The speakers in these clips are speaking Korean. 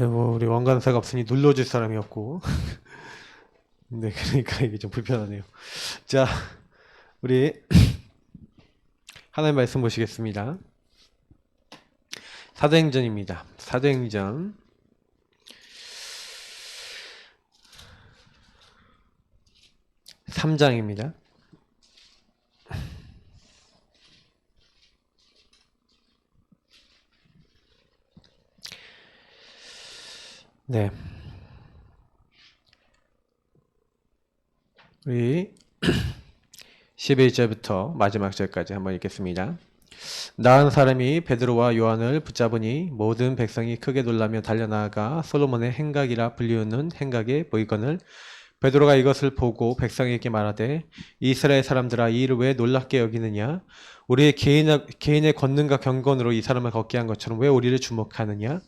뭐 우리 원간사가 없으니 눌러줄 사람이 없고. 네, 그러니까 이게 좀 불편하네요. 자, 우리 하나님 말씀 보시겠습니다. 사도행전입니다. 사도행전 3장입니다. 네. 우리 11절부터 마지막 절까지 한번 읽겠습니다. 나은 사람이 베드로와 요한을 붙잡으니 모든 백성이 크게 놀라며 달려나가 솔로몬의 행각이라 불리우는 행각에 보이거늘 베드로가 이것을 보고 백성에게 말하되 이스라엘 사람들아 이 일을 왜 놀랍게 여기느냐 우리의 개인의 권능과 경건으로 이 사람을 걷게 한 것처럼 왜 우리를 주목하느냐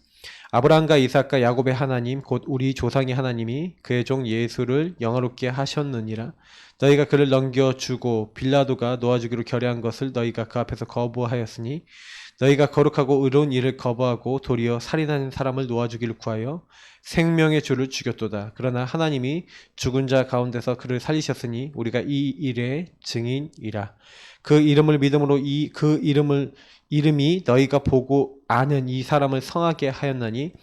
아브라함과 이삭과 야곱의 하나님 곧 우리 조상의 하나님이 그의 종 예수를 영화롭게 하셨느니라. 너희가 그를 넘겨주고 빌라도가 놓아주기로 결의한 것을 너희가 그 앞에서 거부하였으니 너희가 거룩하고 의로운 일을 거부하고 도리어 살인하는 사람을 놓아주기를 구하여 생명의 주를 죽였도다. 그러나 하나님이 죽은 자 가운데서 그를 살리셨으니 우리가 이 일의 증인이라. 그 이름을 믿음으로 이름이 너희가 보고 아는 이 사람을 성하게 하였나니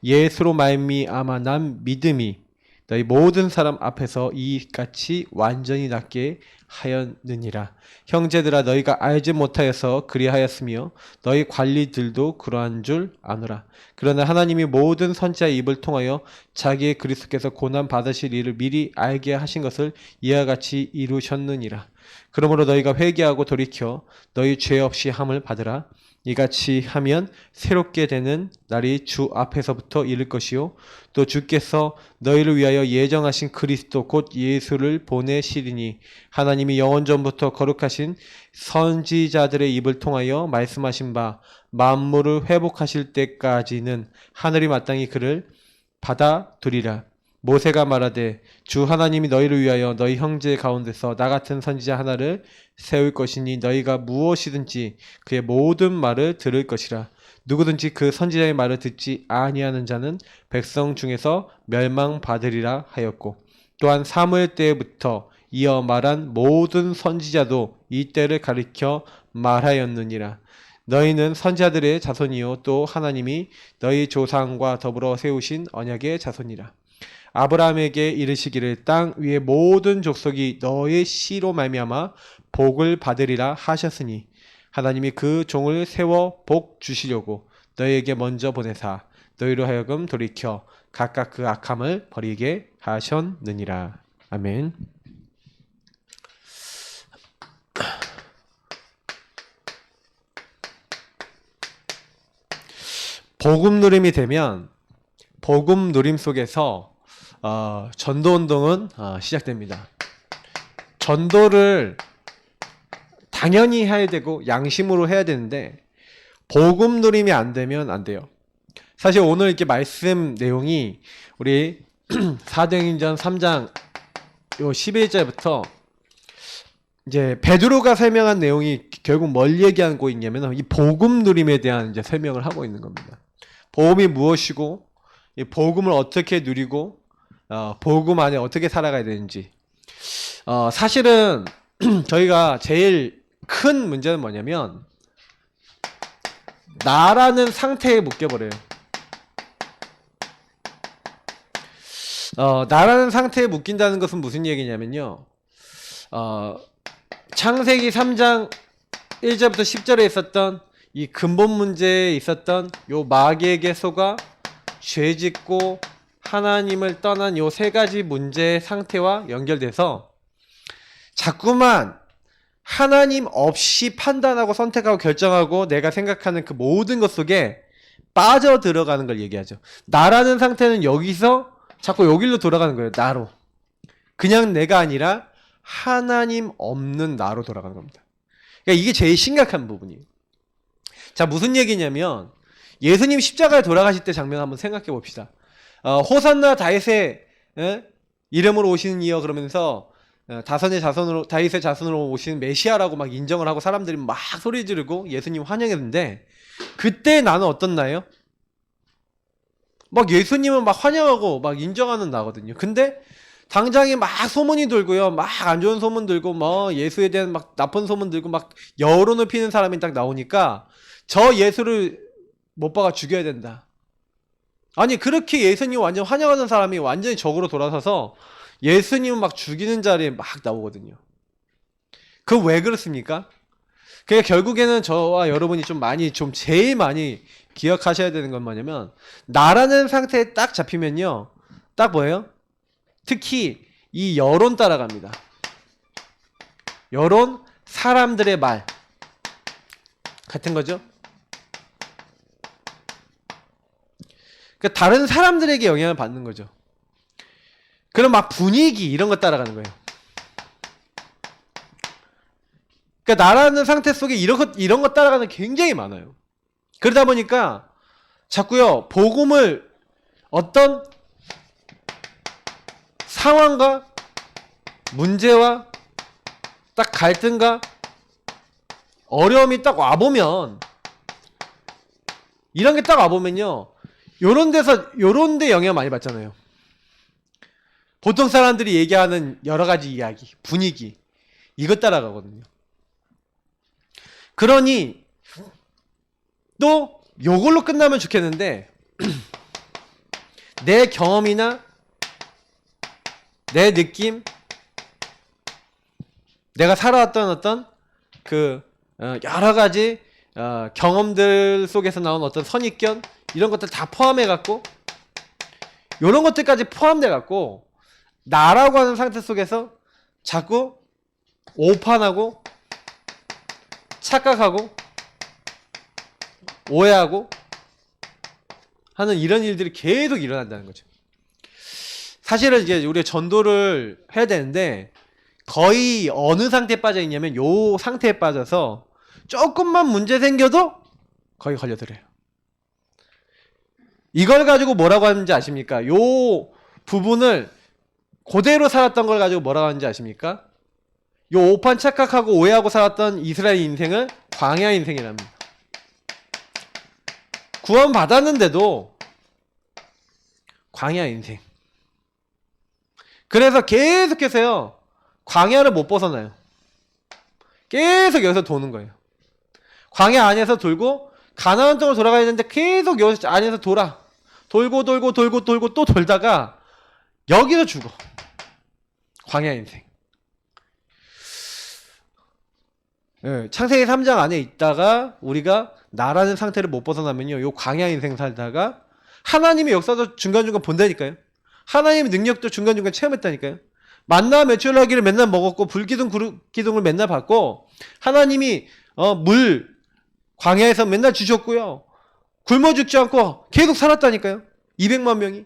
예수로 말미암아 난 믿음이 너희 모든 사람 앞에서 이같이 완전히 낫게 하였느니라. 형제들아 너희가 알지 못하여서 그리하였으며 너희 관리들도 그러한 줄 아노라. 그러나 하나님이 모든 선지자의 입을 통하여 자기의 그리스도께서 고난 받으실 일을 미리 알게 하신 것을 이와 같이 이루셨느니라. 그러므로 너희가 회개하고 돌이켜 너희 죄 없이 함을 받으라. 이같이 하면 새롭게 되는 날이 주 앞에서부터 이를 것이요 또 주께서 너희를 위하여 예정하신 그리스도 곧 예수를 보내시리니 하나님이 영원전부터 거룩하신 선지자들의 입을 통하여 말씀하신 바 만물을 회복하실 때까지는 하늘이 마땅히 그를 받아두리라. 모세가 말하되 주 하나님이 너희를 위하여 너희 형제 가운데서 나 같은 선지자 하나를 세울 것이니 너희가 무엇이든지 그의 모든 말을 들을 것이라. 누구든지 그 선지자의 말을 듣지 아니하는 자는 백성 중에서 멸망받으리라 하였고 또한 사무엘 때부터 이어 말한 모든 선지자도 이 때를 가리켜 말하였느니라. 너희는 선지자들의 자손이요 또 하나님이 너희 조상과 더불어 세우신 언약의 자손이라. 아브라함에게 이르시기를 땅 위의 모든 족속이 너의 씨로 말미암아 복을 받으리라 하셨으니 하나님이 그 종을 세워 복 주시려고 너희에게 먼저 보내사 너희로 하여금 돌이켜 각각 그 악함을 버리게 하셨느니라. 아멘. 복음 누림이 되면 복음 누림 속에서 전도운동은 시작됩니다. 전도를 당연히 해야 되고 양심으로 해야 되는데 복음 누림이 안 되면 안 돼요. 사실 오늘 이렇게 말씀 내용이 우리 사도행전 3장 요 11절부터 이제 베드로가 설명한 내용이 결국 뭘 얘기하고 있냐면 이 복음 누림에 대한 이제 설명을 하고 있는 겁니다. 복음이 무엇이고 이 복음을 어떻게 누리고 복음 안에 어떻게 살아가야 되는지. 사실은 저희가 제일 큰 문제는 뭐냐면 나라는 상태에 묶여버려요. 나라는 상태에 묶인다는 것은 무슨 얘기냐면요. 창세기 3장 1절부터 10절에 있었던 이 근본 문제에 있었던 요 마귀에게 속아 죄짓고 하나님을 떠난 요 세 가지 문제의 상태와 연결돼서 자꾸만 하나님 없이 판단하고 선택하고 결정하고 내가 생각하는 그 모든 것 속에 빠져 들어가는 걸 얘기하죠. 나라는 상태는 여기서 자꾸 여기로 돌아가는 거예요. 나로. 그냥 내가 아니라 하나님 없는 나로 돌아가는 겁니다. 그러니까 이게 제일 심각한 부분이에요. 자, 무슨 얘기냐면 예수님 십자가에 돌아가실 때 장면 한번 생각해 봅시다. 호산나 다윗의 이름으로 오시는 이여 그러면서 다윗의 자손으로 오신 메시아라고 막 인정을 하고 사람들이 막 소리 지르고 예수님 환영했는데 그때 나는 어떻나요? 막 예수님은 막 환영하고 막 인정하는 나거든요. 근데 당장에 막 소문이 돌고요. 막 안 좋은 소문 들고 뭐 예수에 대한 막 나쁜 소문 들고 막 여론을 피는 사람이 딱 나오니까 저 예수를 못 박아 죽여야 된다. 아니 그렇게 예수님 완전 환영하는 사람이 완전히 적으로 돌아서서 예수님을 막 죽이는 자리에 막 나오거든요. 그 왜 그렇습니까? 그러니까 결국에는 저와 여러분이 좀 제일 많이 기억하셔야 되는 건 뭐냐면 나라는 상태에 딱 잡히면요. 딱 뭐예요? 특히 이 여론 따라갑니다. 여론, 사람들의 말 같은 거죠. 그러니까 다른 사람들에게 영향을 받는 거죠. 그럼 막 분위기 이런 거 따라가는 거예요. 그러니까 나라는 상태 속에 이런 거 따라가는 게 굉장히 많아요. 그러다 보니까 자꾸요 복음을 어떤 상황과 문제와 딱 갈등과 어려움이 딱 와보면 이런 게 딱 와보면요 요런 데 영향 많이 받잖아요. 보통 사람들이 얘기하는 여러 가지 이야기, 분위기 이거 따라가거든요. 그러니 또 요걸로 끝나면 좋겠는데 내 경험이나 내 느낌, 내가 살아왔던 어떤 그 여러 가지 경험들 속에서 나온 어떤 선입견 이런 것들 다 포함해 갖고 이런 것들까지 포함돼 갖고 나라고 하는 상태 속에서 자꾸 오판하고 착각하고 오해하고 하는 이런 일들이 계속 일어난다는 거죠. 사실은 이제 우리가 전도를 해야 되는데 거의 어느 상태에 빠져 있냐면 요 상태에 빠져서 조금만 문제 생겨도 거의 걸려들어요. 이걸 가지고 뭐라고 하는지 아십니까? 요 부분을 그대로 살았던 걸 가지고 뭐라고 하는지 아십니까? 요 오판 착각하고 오해하고 살았던 이스라엘 인생을 광야 인생이랍니다. 구원 받았는데도 광야 인생. 그래서 계속해서요 광야를 못 벗어나요. 계속 여기서 도는 거예요. 광야 안에서 돌고 가나안 쪽으로 돌아가야 되는데 계속 여기 안에서 돌고 또 돌다가 여기서 죽어. 광야 인생. 예, 창세기 3장 안에 있다가 우리가 나라는 상태를 못 벗어나면요 요 광야 인생 살다가 하나님의 역사도 중간중간 본다니까요. 하나님의 능력도 중간중간 체험했다니까요. 만나 메추라기를 맨날 먹었고 불기둥 기둥을 맨날 받고 하나님이 물 광야에서 맨날 주셨고요. 굶어 죽지 않고 계속 살았다니까요. 200만 명이.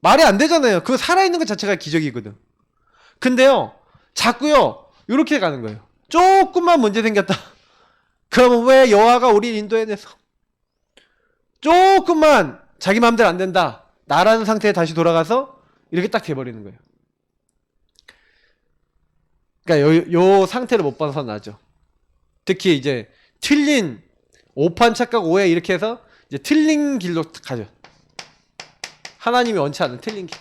말이 안 되잖아요. 그거 살아있는 것 자체가 기적이거든. 근데요 자꾸요 이렇게 가는 거예요. 조금만 문제 생겼다. 그러면 왜 여호와가 우리를 인도해내서 조금만 자기 마음대로 안 된다. 나라는 상태에 다시 돌아가서 이렇게 딱 돼버리는 거예요. 그러니까 요 상태를 못 벗어나죠. 특히 이제 틀린 오판 착각 오해 이렇게 해서 이제 틀린 길로 가죠. 하나님이 원치 않는 틀린 길.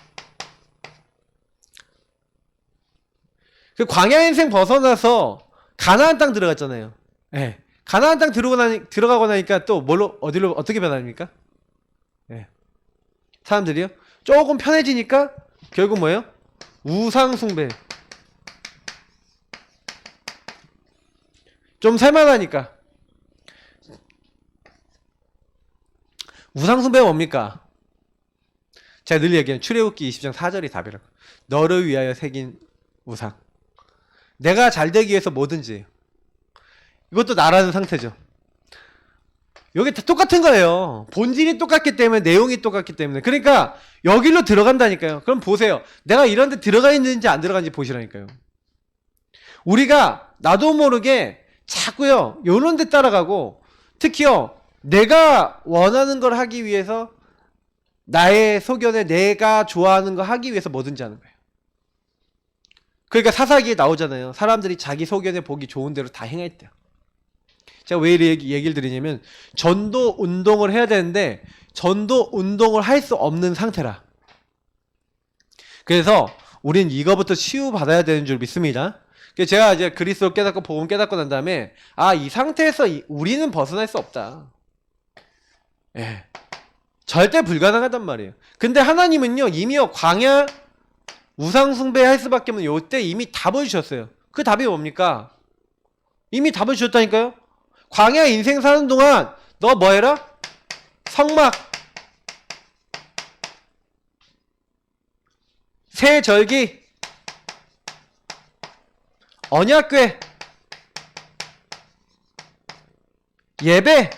그 광야 인생 벗어나서 가나안 땅 들어갔잖아요. 예. 가나안 땅 들어가고 나니까 또 어디로 어떻게 변합니까? 예. 사람들이요. 조금 편해지니까 결국 뭐예요? 우상 숭배. 좀 살만하니까. 우상 숭배가 뭡니까? 제가 늘 얘기하는 출애굽기 20장 4절이 답이라고. 너를 위하여 새긴 우상. 내가 잘 되기 위해서 뭐든지 해요. 이것도 나라는 상태죠. 여기 다 똑같은 거예요. 본질이 똑같기 때문에 내용이 똑같기 때문에. 그러니까 여기로 들어간다니까요. 그럼 보세요. 내가 이런 데 들어가 있는지 안 들어간지 보시라니까요. 우리가 나도 모르게 자꾸요 요런 데 따라가고 특히요 내가 원하는 걸 하기 위해서 나의 소견에 내가 좋아하는 거 하기 위해서 뭐든지 하는 거예요. 그러니까 사사기에 나오잖아요. 사람들이 자기 소견에 보기 좋은 대로 다 행했대요. 제가 왜 이렇게 얘기를 드리냐면 전도 운동을 해야 되는데 전도 운동을 할 수 없는 상태라. 그래서 우린 이거부터 치유받아야 되는 줄 믿습니다. 그래서 제가 이제 그리스도 깨닫고 복음 깨닫고 난 다음에 이 상태에서 우리는 벗어날 수 없다. 예. 절대 불가능하단 말이에요. 근데 하나님은요 이미요 광야 우상 숭배할 수밖에 없는 요때 이미 다 보여주셨어요. 그 답이 뭡니까? 이미 답을 주셨다니까요. 광야 인생 사는 동안 너 뭐 해라? 성막, 새 절기, 언약궤, 예배.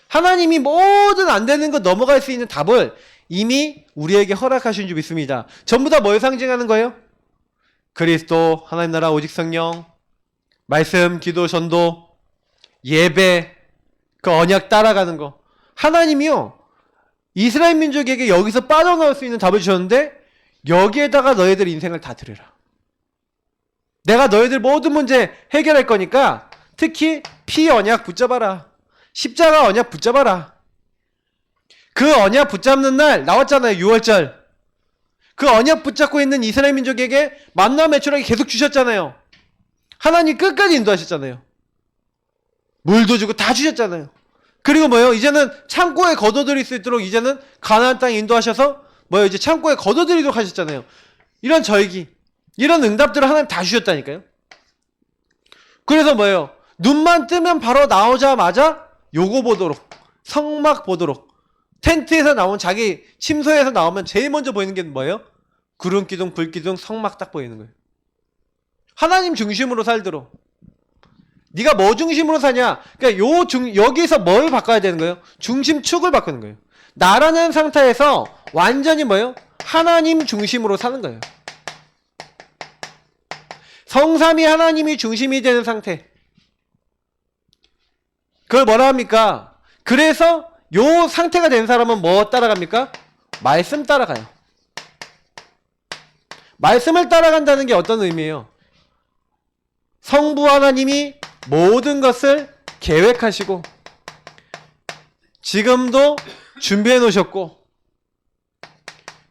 하나님이 모든 안 되는 거 넘어갈 수 있는 답을 이미 우리에게 허락하신 줄 믿습니다. 전부 다 뭘 상징하는 거예요? 그리스도, 하나님 나라, 오직 성령, 말씀, 기도, 전도, 예배, 그 언약 따라가는 거. 하나님이요 이스라엘 민족에게 여기서 빠져나올 수 있는 답을 주셨는데 여기에다가 너희들 인생을 다 드려라. 내가 너희들 모든 문제 해결할 거니까 특히 피 언약 붙잡아라. 십자가 언약 붙잡아라. 그 언약 붙잡는 날 나왔잖아요. 6월절. 그 언약 붙잡고 있는 이스라엘 민족에게 만나 매출하게 계속 주셨잖아요. 하나님 끝까지 인도하셨잖아요. 물도 주고 다 주셨잖아요. 그리고 뭐예요? 이제는 창고에 거둬들일 수 있도록 이제는 가나안 땅에 인도하셔서 뭐예요? 이제 창고에 거둬들이도록 하셨잖아요. 이런 절기, 이런 응답들을 하나님 다 주셨다니까요. 그래서 뭐예요? 눈만 뜨면 바로 나오자마자 요거 보도록, 성막 보도록, 텐트에서 나온 자기 침소에서 나오면 제일 먼저 보이는 게 뭐예요? 구름 기둥, 불 기둥, 성막 딱 보이는 거예요. 하나님 중심으로 살도록. 네가 뭐 중심으로 사냐? 그러니까 여기서 뭘 바꿔야 되는 거예요? 중심축을 바꾸는 거예요. 나라는 상태에서 완전히 뭐예요? 하나님 중심으로 사는 거예요. 성삼위 하나님이 중심이 되는 상태. 그걸 뭐라 합니까? 그래서 요 상태가 된 사람은 뭐 따라갑니까? 말씀 따라가요. 말씀을 따라간다는 게 어떤 의미예요? 성부 하나님이 모든 것을 계획하시고 지금도 준비해 놓으셨고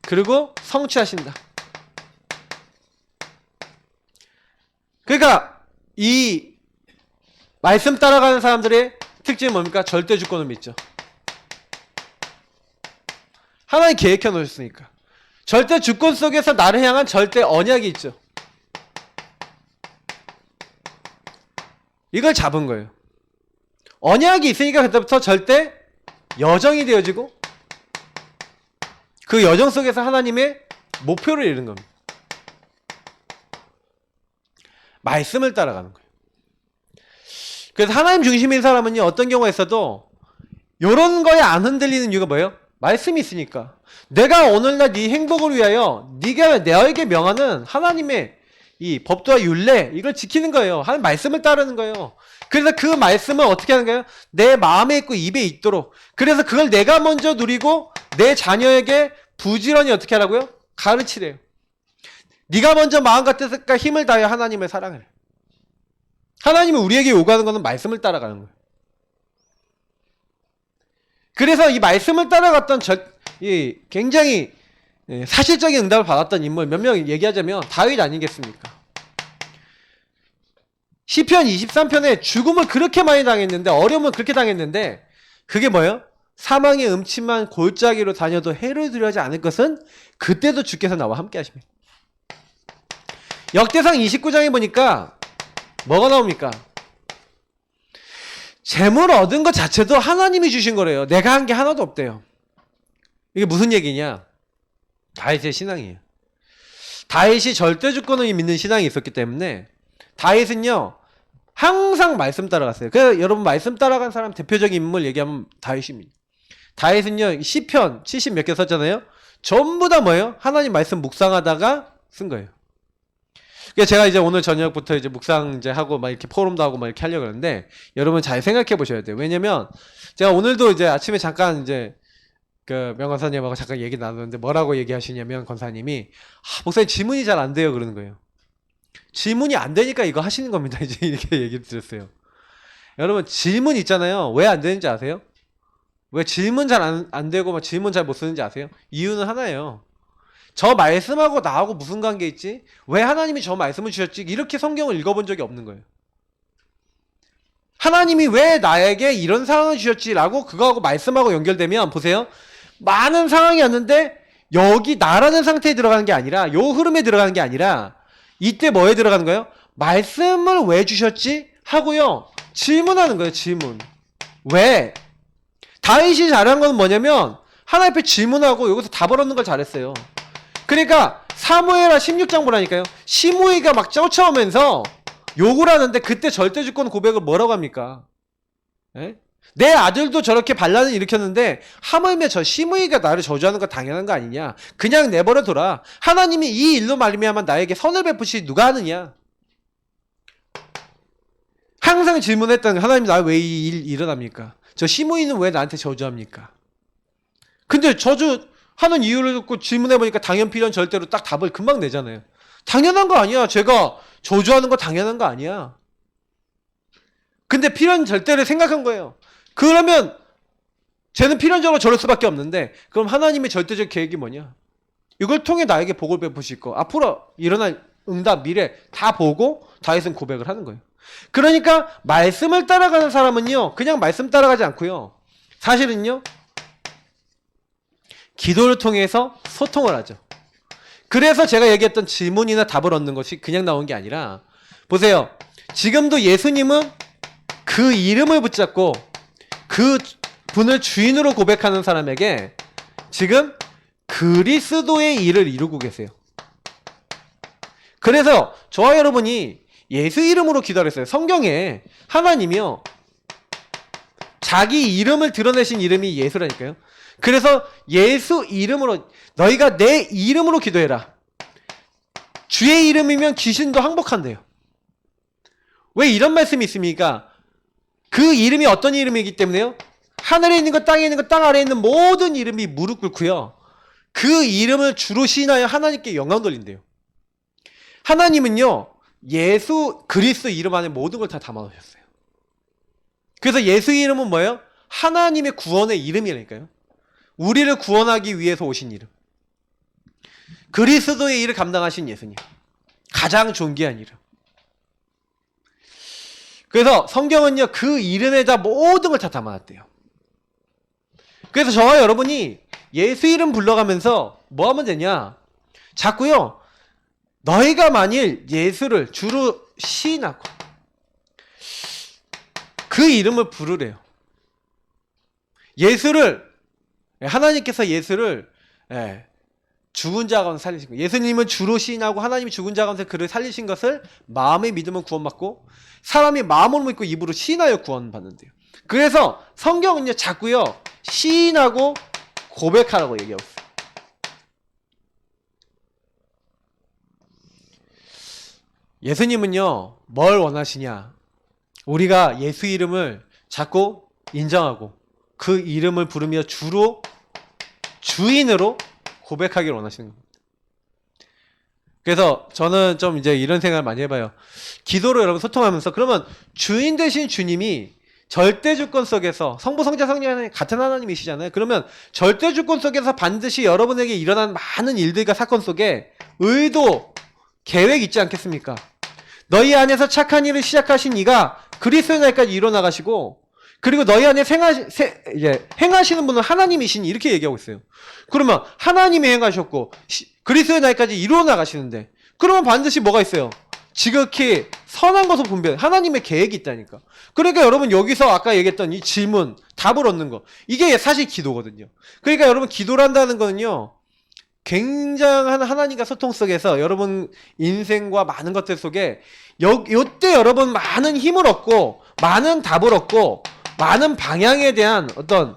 그리고 성취하신다. 그러니까 이 말씀 따라가는 사람들의 특징이 뭡니까? 절대 주권을 믿죠. 하나님 계획해 놓으셨으니까. 절대 주권 속에서 나를 향한 절대 언약이 있죠. 이걸 잡은 거예요. 언약이 있으니까 그때부터 절대 여정이 되어지고 그 여정 속에서 하나님의 목표를 이루는 겁니다. 말씀을 따라가는 거예요. 그래서 하나님 중심인 사람은요 어떤 경우가 있어도 이런 거에 안 흔들리는 이유가 뭐예요? 말씀이 있으니까. 내가 오늘날 네 행복을 위하여 네가 내게 명하는 하나님의 이 법도와 율례 이걸 지키는 거예요. 하나님 말씀을 따르는 거예요. 그래서 그 말씀을 어떻게 하는 거예요? 내 마음에 있고 입에 있도록. 그래서 그걸 내가 먼저 누리고 내 자녀에게 부지런히 어떻게 하라고요? 가르치래요. 네가 먼저 마음과 뜻과 힘을 다하여 하나님을 사랑하래. 하나님이 우리에게 요구하는 것은 말씀을 따라가는 거예요. 그래서 이 말씀을 따라갔던 굉장히 사실적인 응답을 받았던 인물 몇 명 얘기하자면 다윗 아니겠습니까? 시편 23편에 죽음을 그렇게 많이 당했는데 어려움을 그렇게 당했는데 그게 뭐예요? 사망의 음침한 골짜기로 다녀도 해를 두려워하지 않을 것은 그때도 주께서 나와 함께 하십니다. 역대상 29장에 보니까 뭐가 나옵니까? 재물 얻은 것 자체도 하나님이 주신 거래요. 내가 한 게 하나도 없대요. 이게 무슨 얘기냐? 다윗의 신앙이에요. 다윗이 절대 주권을 믿는 신앙이 있었기 때문에 다윗은요 항상 말씀 따라갔어요. 그래서 여러분 말씀 따라간 사람 대표적인 인물 얘기하면 다윗입니다. 다윗은요 시편 70 몇 개 썼잖아요. 전부 다 뭐예요? 하나님 말씀 묵상하다가 쓴 거예요. 그래서 제가 이제 오늘 저녁부터 이제 묵상 이제 하고 막 이렇게 포럼도 하고 막 이렇게 하려고 하는데 여러분 잘 생각해 보셔야 돼요. 왜냐면 제가 오늘도 이제 아침에 잠깐 이제 그 명건사님하고 잠깐 얘기 나눴는데 뭐라고 얘기하시냐면 권사님이 목사님 질문이 잘 안 돼요 그러는 거예요. 질문이 안 되니까 이거 하시는 겁니다. 이제 이렇게 얘기 드렸어요. 여러분 질문 있잖아요. 왜 안 되는지 아세요? 왜 질문 잘 안 되고 막 질문 잘 못 쓰는지 아세요? 이유는 하나예요. 저 말씀하고 나하고 무슨 관계 있지? 왜 하나님이 저 말씀을 주셨지? 이렇게 성경을 읽어본 적이 없는 거예요. 하나님이 왜 나에게 이런 상황을 주셨지라고 그거하고 말씀하고 연결되면 보세요. 많은 상황이 왔는데 여기 나라는 상태에 들어가는 게 아니라 요 흐름에 들어가는 게 아니라 이때 뭐에 들어가는 거예요? 말씀을 왜 주셨지? 하고요. 질문하는 거예요. 질문. 왜? 다윗이 잘한 건 뭐냐면 하나님 앞에 질문하고 여기서 답을 얻는 걸 잘했어요. 그러니까 사무엘하 16장 보라니까요. 시므이가 막 쫓아오면서 욕을 하는데 그때 절대주권 고백을 뭐라고 합니까? 에? 내 아들도 저렇게 반란을 일으켰는데 하물며 저 시므이가 나를 저주하는 거 당연한 거 아니냐? 그냥 내버려 둬라. 하나님이 이 일로 말미암아 나에게 선을 베푸시 누가 하느냐? 항상 질문했던 하나님 나 왜 이 일 일어납니까? 저 시므이는 왜 나한테 저주합니까? 근데 저주하는 이유를 듣고 질문해보니까 당연 필연 절대로 딱 답을 금방 내잖아요. 당연한 거 아니야. 제가 저주하는 거 당연한 거 아니야. 근데 필연 절대를 생각한 거예요. 그러면 쟤는 필연적으로 저럴 수밖에 없는데 그럼 하나님의 절대적 계획이 뭐냐? 이걸 통해 나에게 복을 베푸실 거. 앞으로 일어날 응답, 미래 다 보고 다윗은 고백을 하는 거예요. 그러니까 말씀을 따라가는 사람은요. 그냥 말씀 따라가지 않고요. 사실은요. 기도를 통해서 소통을 하죠. 그래서 제가 얘기했던 질문이나 답을 얻는 것이 그냥 나온 게 아니라 보세요. 지금도 예수님은 그 이름을 붙잡고 그 분을 주인으로 고백하는 사람에게 지금 그리스도의 일을 이루고 계세요. 그래서 저와 여러분이 예수 이름으로 기도했어요. 성경에 하나님이요. 자기 이름을 드러내신 이름이 예수라니까요. 그래서 예수 이름으로 너희가 내 이름으로 기도해라. 주의 이름이면 귀신도 항복한대요. 왜 이런 말씀이 있습니까? 그 이름이 어떤 이름이기 때문에요? 하늘에 있는 것, 땅에 있는 것, 땅 아래에 있는 모든 이름이 무릎 꿇고요. 그 이름을 주로 시인하여 하나님께 영광 돌린대요. 하나님은요. 예수 그리스도 이름 안에 모든 걸 다 담아놓으셨어요. 그래서 예수 이름은 뭐예요? 하나님의 구원의 이름이라니까요. 우리를 구원하기 위해서 오신 이름. 그리스도의 일을 감당하신 예수님. 가장 존귀한 이름. 그래서 성경은요. 그 이름에다 모든 걸 다 담아놨대요. 그래서 저와 여러분이 예수 이름 불러가면서 뭐 하면 되냐? 자꾸요. 너희가 만일 예수를 주로 시인하고 그 이름을 부르래요. 예수를 하나님께서 예수를 죽은 자 가운데 살리신 거예요. 예수님은 주로 시인하고 하나님이 죽은 자 가운데 그를 살리신 것을 마음의 믿음은 구원받고 사람이 마음으로 믿고 입으로 시인하여 구원받는데요. 그래서 성경은요 자꾸요 시인하고 고백하라고 얘기하고 있어요. 예수님은요 뭘 원하시냐? 우리가 예수 이름을 자꾸 인정하고 그 이름을 부르며 주로 주인으로 고백하기를 원하시는 겁니다. 그래서 저는 좀 이제 이런 생각을 많이 해봐요. 기도로 여러분 소통하면서 그러면 주인 되신 주님이 절대 주권 속에서 성부 성자 성령 하나님 같은 하나님이시잖아요. 그러면 절대 주권 속에서 반드시 여러분에게 일어난 많은 일들과 사건 속에 의도, 계획 있지 않겠습니까? 너희 안에서 착한 일을 시작하신 이가 그리스도의 날까지 이뤄나가시고 그리고 너희 안에 행하시는 분은 하나님이시니 이렇게 얘기하고 있어요. 그러면 하나님이 행하셨고 그리스도의 날까지 이루어나가시는데 그러면 반드시 뭐가 있어요? 지극히 선한 것을 분별 하나님의 계획이 있다니까. 그러니까 여러분 여기서 아까 얘기했던 이 질문 답을 얻는 거 이게 사실 기도거든요. 그러니까 여러분 기도를 한다는 거는요 굉장한 하나님과 소통 속에서 여러분 인생과 많은 것들 속에 요때 여러분 많은 힘을 얻고 많은 답을 얻고 많은 방향에 대한 어떤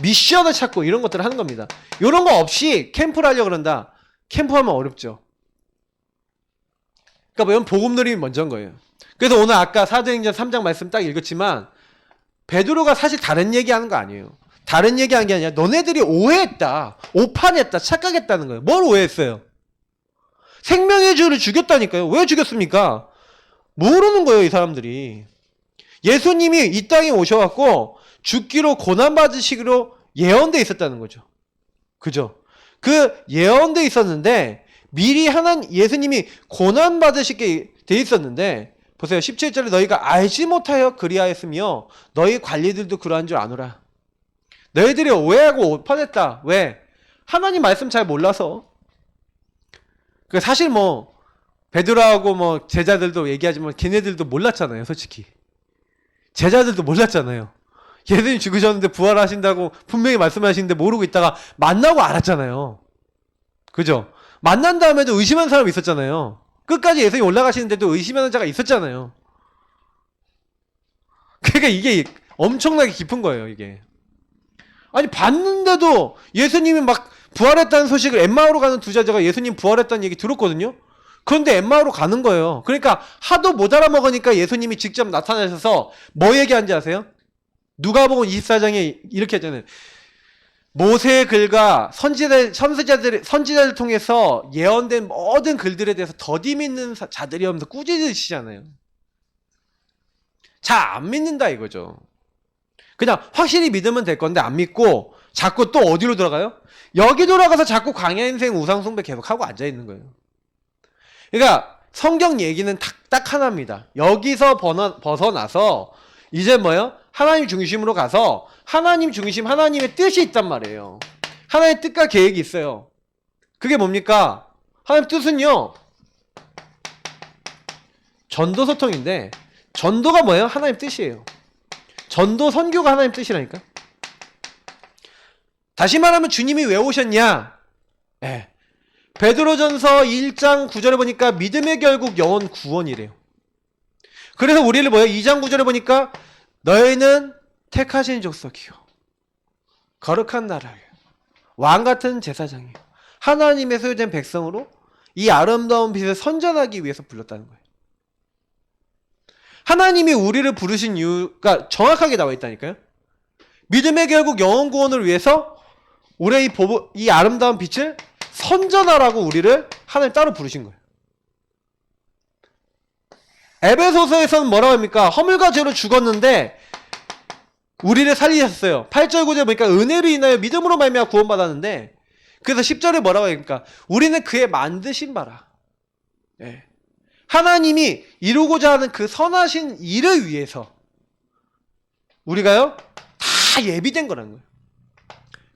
미션을 찾고 이런 것들을 하는 겁니다. 이런 거 없이 캠프를 하려고 그런다. 캠프하면 어렵죠. 그러니까 뭐 이런 복음 누림이 먼저인 거예요. 그래서 오늘 아까 사도행전 3장 말씀 딱 읽었지만 베드로가 사실 다른 얘기하는 거 아니에요. 다른 얘기하는 게 아니라 너네들이 오해했다. 오판했다. 착각했다는 거예요. 뭘 오해했어요? 생명의 주를 죽였다니까요. 왜 죽였습니까? 모르는 거예요, 이 사람들이. 예수님이 이 땅에 오셔갖고 죽기로 고난받으시기로 예언돼 있었다는 거죠. 그죠? 그 예언돼 있었는데 미리 예수님이 고난받으시게 돼 있었는데 보세요. 17절에 너희가 알지 못하여 그리하였으며 너희 관리들도 그러한 줄 아노라. 너희들이 오해하고 오판했다. 왜? 하나님 말씀 잘 몰라서. 사실 베드로하고 제자들도 얘기하지만 걔네들도 몰랐잖아요, 솔직히. 제자들도 몰랐잖아요. 예수님 죽으셨는데 부활하신다고 분명히 말씀하시는데 모르고 있다가 만나고 알았잖아요. 그죠? 만난 다음에도 의심하는 사람이 있었잖아요. 끝까지 예수님 올라가시는데도 의심하는 자가 있었잖아요. 그러니까 이게 엄청나게 깊은 거예요, 이게. 아니, 봤는데도 예수님이 막 부활했다는 소식을 엠마오로 가는 두 제자가 예수님 부활했다는 얘기 들었거든요? 그런데 엠마오로 가는 거예요. 그러니까 하도 못 알아먹으니까 예수님이 직접 나타나셔서 뭐 얘기한지 아세요? 누가복음 24장에 이렇게 했잖아요. 모세의 글과 선지자들을 통해서 예언된 모든 글들에 대해서 더디 믿는 자들이 하면서 꾸짖으시잖아요. 잘 안 믿는다 이거죠. 그냥 확실히 믿으면 될 건데 안 믿고 자꾸 또 어디로 돌아가요? 여기 돌아가서 자꾸 광야 인생 우상 숭배 계속하고 앉아있는 거예요. 그러니까 성경 얘기는 딱 하나입니다. 여기서 벗어나서 이제 뭐예요? 하나님 중심으로 가서 하나님 중심, 하나님의 뜻이 있단 말이에요. 하나님의 뜻과 계획이 있어요. 그게 뭡니까? 하나님 뜻은요, 전도 소통인데 전도가 뭐예요? 하나님 뜻이에요. 전도 선교가 하나님 뜻이라니까. 다시 말하면 주님이 왜 오셨냐? 베드로전서 1장 9절에 보니까 믿음의 결국 영혼 구원이래요. 그래서 우리를 2장 9절에 보니까 너희는 택하신 족속이요 거룩한 나라예요. 왕같은 제사장이요 하나님의 소유된 백성으로 이 아름다운 빛을 선전하기 위해서 불렀다는 거예요. 하나님이 우리를 부르신 이유가 정확하게 나와 있다니까요. 믿음의 결국 영혼 구원을 위해서 우리의 이 아름다운 빛을 선전하라고 우리를 하나님 따로 부르신 거예요. 에베소서에서는 뭐라고 합니까? 허물과 죄로 죽었는데 우리를 살리셨어요. 8절 9절 보니까 은혜로 인하여 믿음으로 말미암아 구원받았는데, 그래서 10절에 뭐라고 합니까? 우리는 그의 만드신 바라. 하나님이 이루고자 하는 그 선하신 일을 위해서 우리가요 다 예비된 거라는 거예요.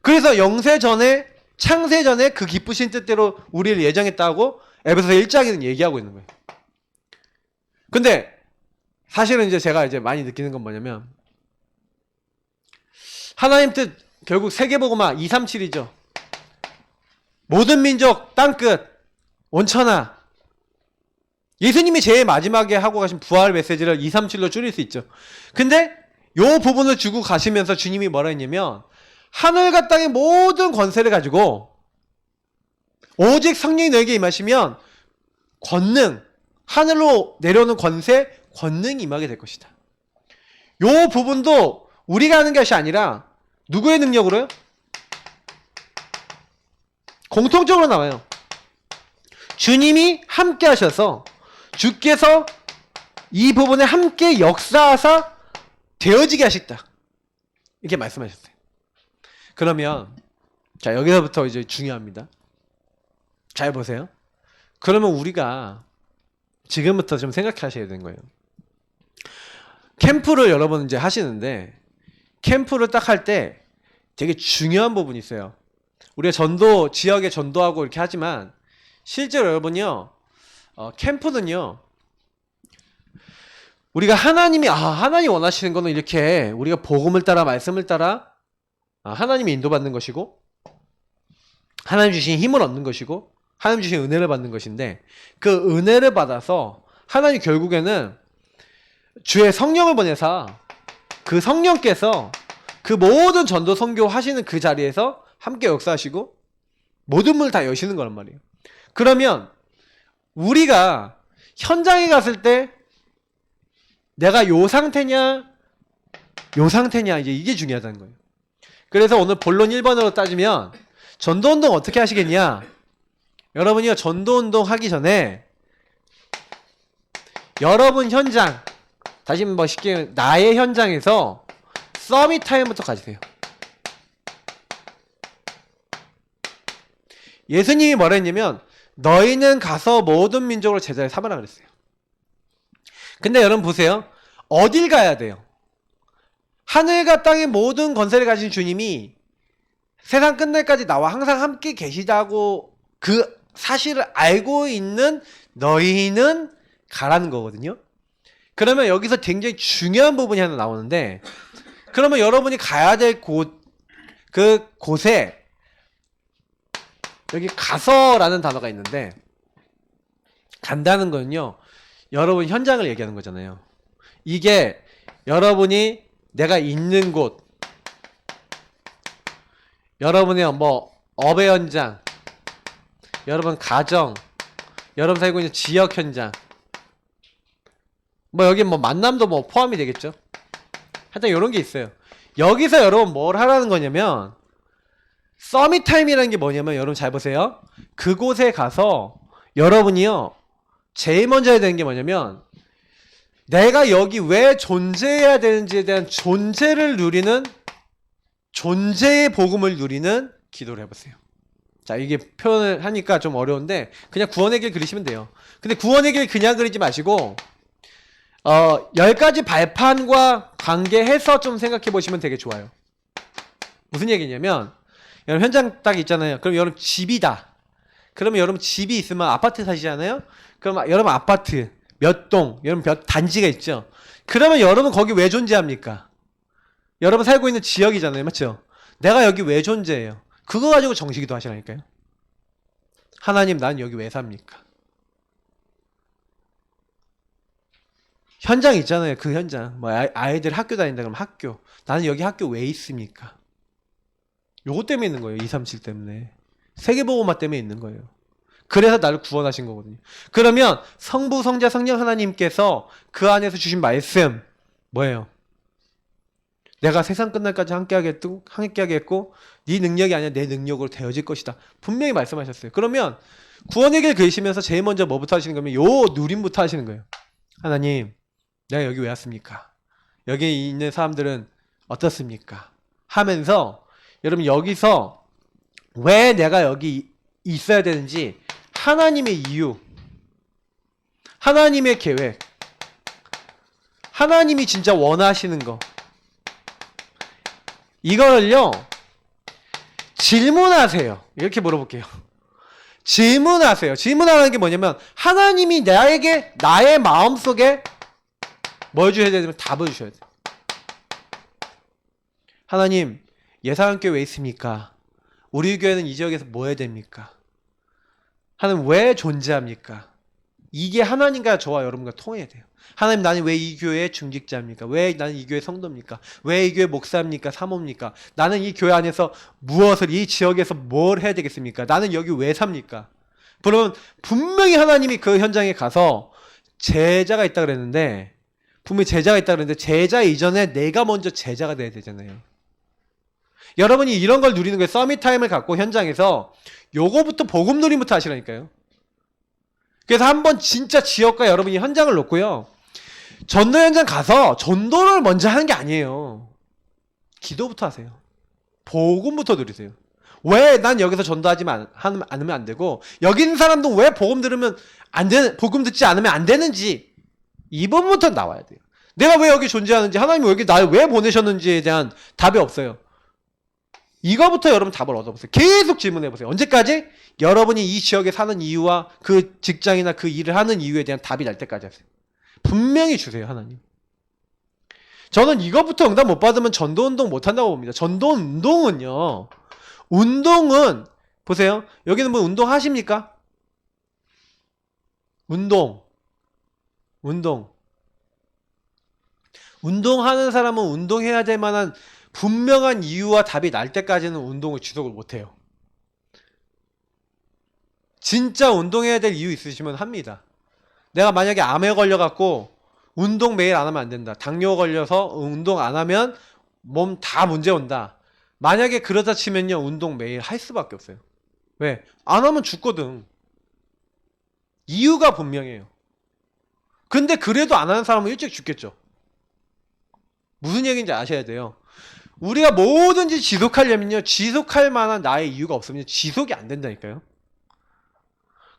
그래서 영세 전에 창세 전에 그 기쁘신 뜻대로 우리를 예정했다고 에베소서 1장에는 얘기하고 있는 거예요. 근데 사실은 이제 제가 많이 느끼는 건 뭐냐면, 하나님 뜻 결국 세계복음화 237이죠. 모든 민족 땅끝 온천하. 예수님이 제일 마지막에 하고 가신 부활 메시지를 237로 줄일 수 있죠. 근데 요 부분을 주고 가시면서 주님이 뭐라 했냐면, 하늘과 땅의 모든 권세를 가지고 오직 성령이 너에게 임하시면 권능, 하늘로 내려오는 권능이 임하게 될 것이다. 요 부분도 우리가 하는 것이 아니라 누구의 능력으로요? 공통적으로 나와요. 주님이 함께 하셔서 주께서 이 부분에 함께 역사하사 되어지게 하셨다. 이렇게 말씀하셨어요. 그러면 자, 여기서부터 이제 중요합니다. 잘 보세요. 그러면 우리가 지금부터 좀 생각하셔야 되는 거예요. 캠프를 여러분 이제 하시는데, 캠프를 딱 할 때 되게 중요한 부분이 있어요. 우리가 지역에 전도하고 이렇게 하지만 실제로 여러분요, 캠프는요, 우리가 하나님 원하시는 거는 이렇게 우리가 복음을 따라 말씀을 따라 하나님이 인도받는 것이고, 하나님 주신 힘을 얻는 것이고, 하나님 주신 은혜를 받는 것인데, 그 은혜를 받아서 하나님 결국에는 주의 성령을 보내사 그 성령께서 그 모든 전도 선교 하시는 그 자리에서 함께 역사하시고 모든 문을 다 여시는 거란 말이에요. 그러면 우리가 현장에 갔을 때 내가 요 상태냐 이제 이게 중요하다는 거예요. 그래서 오늘 본론 1번으로 따지면 전도운동 어떻게 하시겠냐? 여러분이요, 전도운동 하기 전에 여러분 현장, 다시 한번 쉽게 나의 현장에서 서밋 타임부터 가지세요. 예수님이 뭐라 했냐면 너희는 가서 모든 민족을 제자를 삼으라 그랬어요. 근데 여러분 보세요. 어딜 가야 돼요? 하늘과 땅의 모든 권세를 가진 주님이 세상 끝날까지 나와 항상 함께 계시다고 그 사실을 알고 있는 너희는 가라는 거거든요. 그러면 여기서 굉장히 중요한 부분이 하나 나오는데, 그러면 여러분이 가야 될 곳에 여기 가서라는 단어가 있는데, 간다는 거는요, 여러분 현장을 얘기하는 거잖아요. 이게 여러분이 내가 있는 곳, 여러분의 뭐 업의 현장, 여러분 가정, 여러분 살고 있는 지역 현장, 뭐 여기 뭐 만남도 뭐 포함이 되겠죠. 하여튼 이런 게 있어요. 여기서 여러분 뭘 하라는 거냐면, 서밋 타임이라는 게 뭐냐면, 여러분 잘 보세요. 그곳에 가서 여러분이요, 제일 먼저 해야 되는 게 뭐냐면, 내가 여기 왜 존재해야 되는지에 대한 존재를 누리는, 존재의 복음을 누리는 기도를 해보세요. 자, 이게 표현을 하니까 좀 어려운데 그냥 구원의 길 그리시면 돼요. 근데 구원의 길 그냥 그리지 마시고 10가지 발판과 관계해서 좀 생각해 보시면 되게 좋아요. 무슨 얘기냐면, 여러분 현장 딱 있잖아요. 그럼 여러분 집이다. 그러면 여러분 집이 있으면 아파트 사시잖아요. 그럼 여러분 아파트 몇 동, 여러분 몇 단지가 있죠. 그러면 여러분 거기 왜 존재합니까? 여러분 살고 있는 지역이잖아요. 맞죠? 내가 여기 왜 존재해요? 그거 가지고 정식기도 하시라니까요. 하나님, 난 여기 왜 삽니까? 현장 있잖아요. 그 현장. 뭐 아이들 학교 다닌다 그러면 학교. 나는 여기 학교 왜 있습니까? 요거 때문에 있는 거예요. 237 때문에. 세계보고마 때문에 있는 거예요. 그래서 나를 구원하신 거거든요. 그러면 성부, 성자, 성령 하나님께서 그 안에서 주신 말씀 뭐예요? 내가 세상 끝날까지 함께 하겠고 네 능력이 아니라 내 능력으로 되어질 것이다. 분명히 말씀하셨어요. 그러면 구원의 길 그리시면서 제일 먼저 뭐부터 하시는 거면 요 누림부터 하시는 거예요. 하나님, 내가 여기 왜 왔습니까? 여기 있는 사람들은 어떻습니까? 하면서 여러분 여기서 왜 내가 여기 있어야 되는지, 하나님의 이유, 하나님의 계획, 하나님이 진짜 원하시는 거, 이거를요 질문하세요. 이렇게 물어볼게요. 질문하세요. 질문하는 게 뭐냐면, 하나님이 나에게, 나의 마음속에 뭘 주셔야 되냐면 답을 주셔야 돼요. 하나님, 예사함교회 왜 있습니까? 우리 교회는 이 지역에서 뭐 해야 됩니까? 하나님 왜 존재합니까? 이게 하나님과 저와 여러분과 통해야 돼요. 하나님, 나는 왜 이 교회의 중직자입니까? 왜 나는 이 교회 성도입니까? 왜 이 교회 목사입니까? 사모입니까? 나는 이 교회 안에서 무엇을, 이 지역에서 뭘 해야 되겠습니까? 나는 여기 왜 삽니까? 그러면 분명히 하나님이 그 현장에 가서 제자가 있다 그랬는데, 분명히 제자가 있다 그랬는데, 제자 이전에 내가 먼저 제자가 돼야 되잖아요. 여러분이 이런 걸 누리는 거예요. 서밋 타임을 갖고 현장에서 요거부터 복음 누림부터 하시라니까요. 그래서 한번 진짜 지역과 여러분이 현장을 놓고요, 전도 현장 가서 전도를 먼저 하는 게 아니에요. 기도부터 하세요. 복음부터 누리세요. 왜 난 여기서 전도하지 않으면 안 되고, 여기 있는 사람도 왜 복음 들으면 안 되는, 복음 듣지 않으면 안 되는지, 이 부분부터 나와야 돼요. 내가 왜 여기 존재하는지, 하나님이 여기 날 왜 보내셨는지에 대한 답이 없어요. 이거부터 여러분 답을 얻어보세요. 계속 질문해보세요. 언제까지? 여러분이 이 지역에 사는 이유와 그 직장이나 그 일을 하는 이유에 대한 답이 날 때까지 하세요. 분명히 주세요, 하나님. 저는 이거부터 응답 못 받으면 전도운동 못한다고 봅니다. 전도운동은요, 운동은, 보세요. 여기는 뭐 운동 하십니까? 운동하는 사람은 운동해야 될 만한 분명한 이유와 답이 날 때까지는 운동을 지속을 못해요. 진짜 운동해야 될 이유 있으시면 합니다. 내가 만약에 암에 걸려갖고 운동 매일 안 하면 안 된다. 당뇨 걸려서 운동 안 하면 몸 다 문제 온다. 만약에 그러다 치면요, 운동 매일 할 수밖에 없어요. 왜? 안 하면 죽거든. 이유가 분명해요. 근데 그래도 안 하는 사람은 일찍 죽겠죠. 무슨 얘기인지 아셔야 돼요. 우리가 뭐든지 지속하려면요, 지속할 만한 나의 이유가 없으면 지속이 안 된다니까요.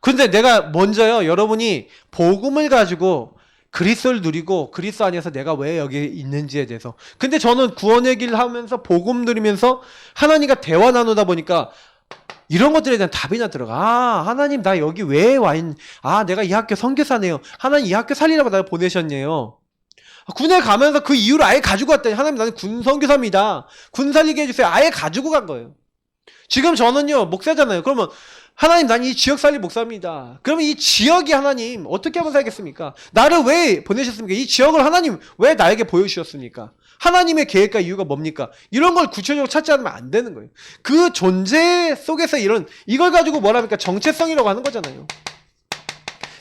근데 내가 먼저요, 여러분이 복음을 가지고 그리스도를 누리고 그리스도 안에서 내가 왜 여기 있는지에 대해서. 근데 저는 구원의 길 하면서 복음 누리면서 하나님과 대화 나누다 보니까 이런 것들에 대한 답이나 들어가. 아, 하나님 나 여기 왜 와 있는, 아, 내가 이 학교 선교사네요. 하나님 이 학교 살리라고 나를 보내셨네요. 군에 가면서 그 이유를 아예 가지고 왔더니 하나님 나는 군 선교사입니다. 군 살리게 해주세요. 아예 가지고 간 거예요. 지금 저는요 목사잖아요. 그러면 하나님 난 이 지역 살릴 목사입니다. 그러면 이 지역이 하나님 어떻게 하면 살겠습니까? 나를 왜 보내셨습니까? 이 지역을 하나님 왜 나에게 보여주셨습니까? 하나님의 계획과 이유가 뭡니까? 이런 걸 구체적으로 찾지 않으면 안 되는 거예요. 그 존재 속에서 이걸 가지고 뭐랍니까? 정체성이라고 하는 거잖아요.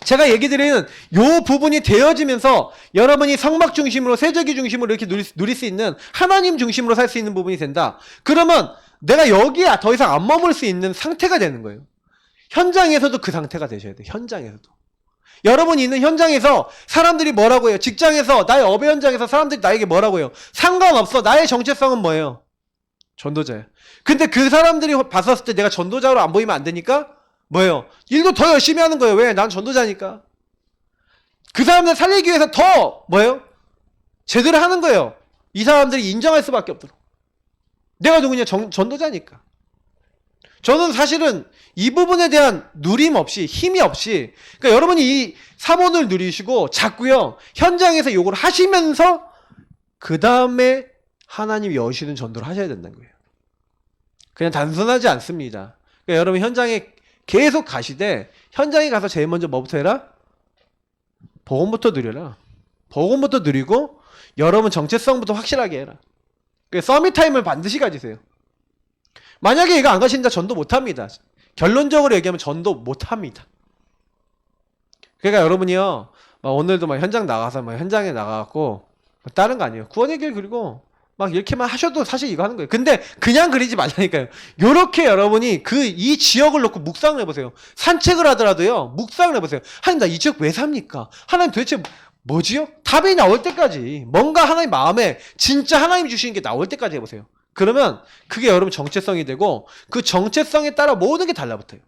제가 얘기 드리는 요 부분이 되어지면서 여러분이 성막 중심으로 세제기 중심으로 이렇게 누릴 수 있는 하나님 중심으로 살 수 있는 부분이 된다. 그러면 내가 여기에 더 이상 안 머물 수 있는 상태가 되는 거예요. 현장에서도 그 상태가 되셔야 돼요. 현장에서도. 여러분이 있는 현장에서 사람들이 뭐라고 해요? 직장에서 나의 업의 현장에서 사람들이 나에게 뭐라고 해요? 상관없어. 나의 정체성은 뭐예요? 전도자예요. 근데 그 사람들이 봤었을 때 내가 전도자로 안 보이면 안 되니까 뭐예요? 일도 더 열심히 하는 거예요. 왜? 난 전도자니까. 그 사람들 살리기 위해서 더 뭐예요? 제대로 하는 거예요. 이 사람들이 인정할 수밖에 없도록. 내가 누구냐? 전도자니까. 저는 사실은 이 부분에 대한 누림 없이, 힘이 없이, 그러니까 여러분이 이 사본을 누리시고 자꾸요 현장에서 요걸 하시면서 그 다음에 하나님이 여시는 전도를 하셔야 된다는 거예요. 그냥 단순하지 않습니다. 그러니까 여러분 현장에 계속 가시되 현장에 가서 제일 먼저 뭐부터 해라? 복음부터 누려라. 복음부터 누리고 여러분 정체성부터 확실하게 해라. 그러니까 서밋 타임을 반드시 가지세요. 만약에 이거 안 가신다 전도 못합니다. 결론적으로 얘기하면 전도 못합니다. 그러니까 여러분이요 오늘도 막 현장 나가서 막 현장에 나가갖고 다른 거 아니에요. 구원의 길 그리고 막 이렇게만 하셔도 사실 이거 하는 거예요. 근데 그냥 그리지 말라니까요. 요렇게 여러분이 이 지역을 놓고 묵상을 해보세요. 산책을 하더라도요 묵상을 해보세요. 하나님 나 이 지역 왜 삽니까? 하나님 도대체 뭐지요? 답이 나올 때까지 뭔가 하나님 마음에 진짜 하나님 주시는 게 나올 때까지 해보세요. 그러면 그게 여러분 정체성이 되고 그 정체성에 따라 모든 게 달라붙어요.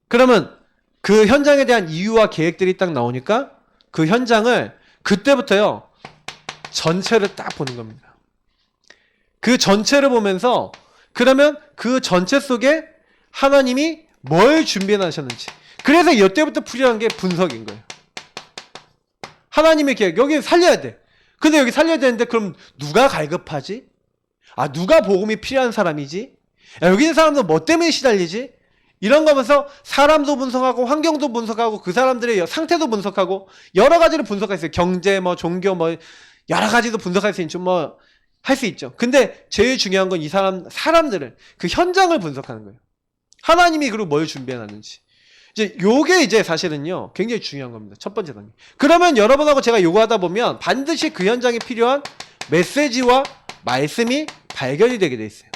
그러면 그 현장에 대한 이유와 계획들이 딱 나오니까 그 현장을 그때부터요 전체를 딱 보는 겁니다. 그 전체를 보면서 그러면 그 전체 속에 하나님이 뭘 준비해 놨셨는지, 그래서 이때부터 필요한 게 분석인 거예요. 하나님의 계획, 여기 살려야 돼. 근데 여기 살려야 되는데 그럼 누가 갈급하지? 아, 누가 복음이 필요한 사람이지? 야, 여기 있는 사람들 뭐 때문에 시달리지? 이런 거 보면서 사람도 분석하고 환경도 분석하고 그 사람들의 상태도 분석하고 여러 가지를 분석할 수 있어요. 경제, 뭐 종교, 뭐 여러 가지도 분석할 수 있죠. 뭐 할 수 있죠. 근데 제일 중요한 건 이 사람들을 그 현장을 분석하는 거예요. 하나님이 그리고 뭘 준비해놨는지. 이제 요게 이제 사실은요 굉장히 중요한 겁니다. 첫 번째 단계. 그러면 여러분하고 제가 요구하다 보면 반드시 그 현장에 필요한 메시지와 말씀이 발견이 되게 돼 있어요.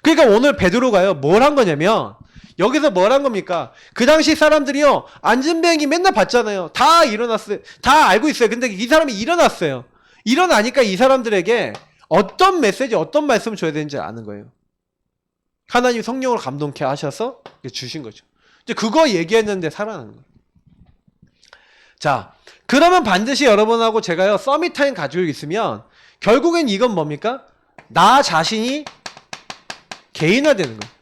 그러니까 오늘 베드로가요 뭘 한 거냐면 여기서 뭘 한 겁니까? 그 당시 사람들이요 안진뱅이 맨날 봤잖아요. 다 일어났어요. 다 알고 있어요. 근데 이 사람이 일어났어요. 일어나니까 이 사람들에게 어떤 메시지, 어떤 말씀을 줘야 되는지 아는 거예요. 하나님 성령으로 감동케 하셔서 주신 거죠. 이제 그거 얘기했는데 살아나는 거예요. 자, 그러면 반드시 여러분하고 제가요 서밋 타임 가지고 있으면 결국엔 이건 뭡니까? 나 자신이 개인화되는 거예요.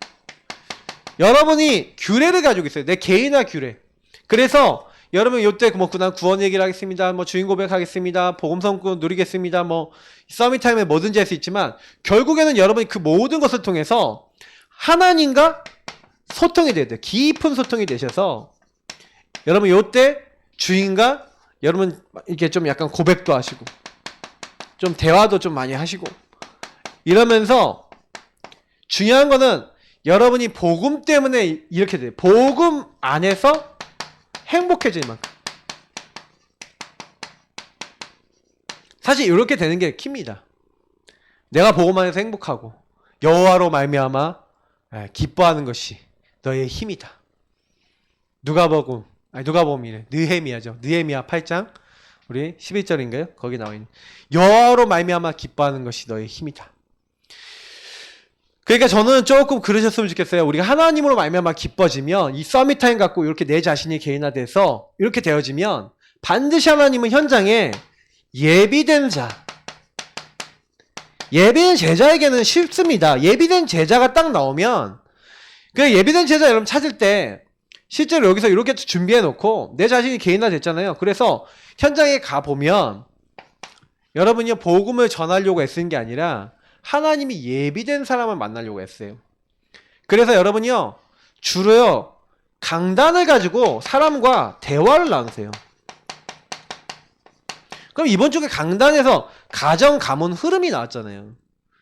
여러분이 규례를 가지고 있어요. 내 개인화 규례. 그래서 여러분 요때 뭐 난 구원 얘기를 하겠습니다. 뭐 주인 고백하겠습니다. 복음 성구 누리겠습니다. 뭐 서밋 타임에 뭐든지 할 수 있지만 결국에는 여러분이 그 모든 것을 통해서 하나님과 소통이 돼야 돼요. 깊은 소통이 되셔서 여러분 요때 주인과 여러분 이렇게 좀 약간 고백도 하시고 좀 대화도 좀 많이 하시고 이러면서 중요한 거는 여러분이 복음 때문에 이렇게 돼요. 복음 안에서 행복해질 만큼. 사실 이렇게 되는 게 킵니다. 내가 복음 안에서 행복하고 여호와로 말미암아 기뻐하는 것이 너의 힘이다. 누가복음이래. 느헤미야죠. 느헤미야 8장 우리 11절인가요? 거기 나와 있는 여호와로 말미암아 기뻐하는 것이 너의 힘이다. 그러니까 저는 조금 그러셨으면 좋겠어요. 우리가 하나님으로 말미암아 기뻐지면 이 서밋타임 갖고 이렇게 내 자신이 개인화돼서 이렇게 되어지면 반드시 하나님은 현장에 예비된 제자에게는 쉽습니다. 예비된 제자가 딱 나오면 그 예비된 제자 여러분 찾을 때 실제로 여기서 이렇게 준비해 놓고 내 자신이 개인화 됐잖아요. 그래서 현장에 가보면 여러분이 복음을 전하려고 애쓰는 게 아니라 하나님이 예비된 사람을 만나려고 했어요. 그래서 여러분이요 주로요 강단을 가지고 사람과 대화를 나누세요. 그럼 이번 주에 강단에서 가정 가문 흐름이 나왔잖아요.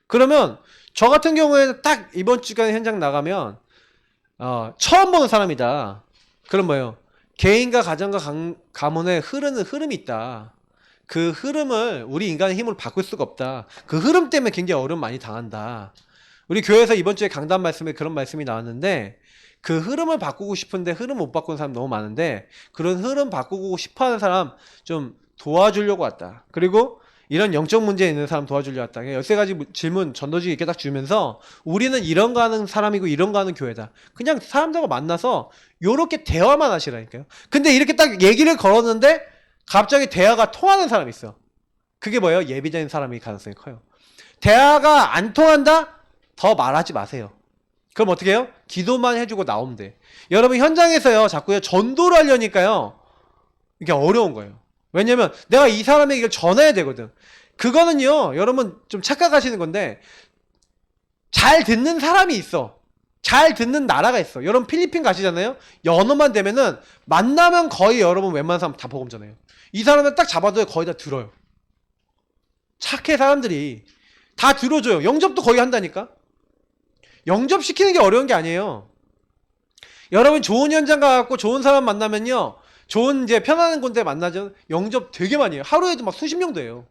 그러면 저 같은 경우에는 딱 이번 주간 현장 나가면 처음 보는 사람이다. 그럼 뭐예요? 개인과 가정과 가문에 흐르는 흐름이 있다. 그 흐름을 우리 인간의 힘으로 바꿀 수가 없다. 그 흐름 때문에 굉장히 어려움 많이 당한다. 우리 교회에서 이번 주에 강단 말씀에 그런 말씀이 나왔는데 그 흐름을 바꾸고 싶은데 흐름 못 바꾸는 사람 너무 많은데 그런 흐름 바꾸고 싶어하는 사람 좀 도와주려고 왔다. 그리고 이런 영적 문제에 있는 사람 도와주려고 왔다. 13가지 질문 전도지 이렇게 딱 주면서 우리는 이런 거 하는 사람이고 이런 거 하는 교회다. 그냥 사람들과 만나서 요렇게 대화만 하시라니까요. 근데 이렇게 딱 얘기를 걸었는데 갑자기 대화가 통하는 사람이 있어. 그게 뭐예요? 예비된 사람이 가능성이 커요. 대화가 안 통한다? 더 말하지 마세요. 그럼 어떻게 해요? 기도만 해주고 나오면 돼. 여러분 현장에서요 자꾸요 전도를 하려니까요 이게 어려운 거예요. 왜냐면 내가 이 사람에게 이걸 전해야 되거든. 그거는요 여러분 좀 착각하시는 건데 잘 듣는 사람이 있어. 잘 듣는 나라가 있어. 여러분 필리핀 가시잖아요. 연어만 되면은 만나면 거의 여러분 웬만한 사람 다 복음 전해요. 이 사람은 딱 잡아도 거의 다 들어요. 착해 사람들이 다 들어줘요. 영접도 거의 한다니까. 영접시키는 게 어려운 게 아니에요. 여러분 좋은 현장 가갖고 좋은 사람 만나면요 좋은 이제 편안한 곳에 만나죠. 영접 되게 많이 해요. 하루에도 막 수십 명도 해요.